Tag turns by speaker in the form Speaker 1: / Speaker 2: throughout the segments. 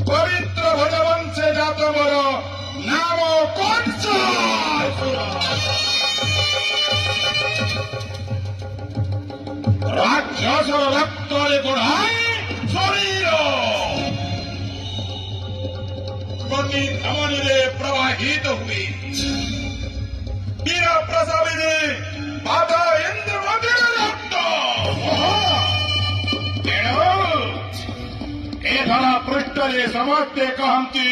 Speaker 1: पवित्र भगवान से जात मोर नाम कंस राक्षस रक्तरे गोढ़ाई शरीर प्रति धमनी प्रवाहित हुए वीर प्रसवी बाधा इंद्र रक्त धरा पृष्ठरे समाप्ते कहन्ति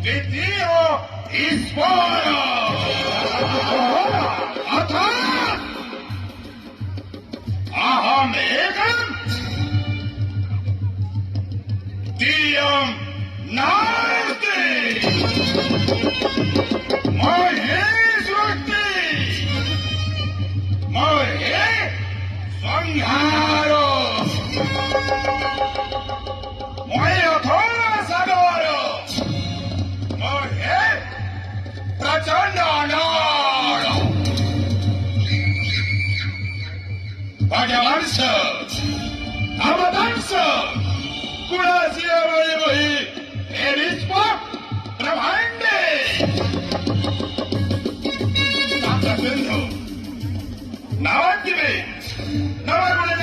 Speaker 1: द्वितीय ईश्वर अर्थात् अहमेकम् द्वितीयं नास्ति महे सृष्टि महे संहारो प्रचंड अनाड़ भजवंश अवदंश गुणासिया वही ब्रह्मांडे सिंधु नवद्वीपे नवगुण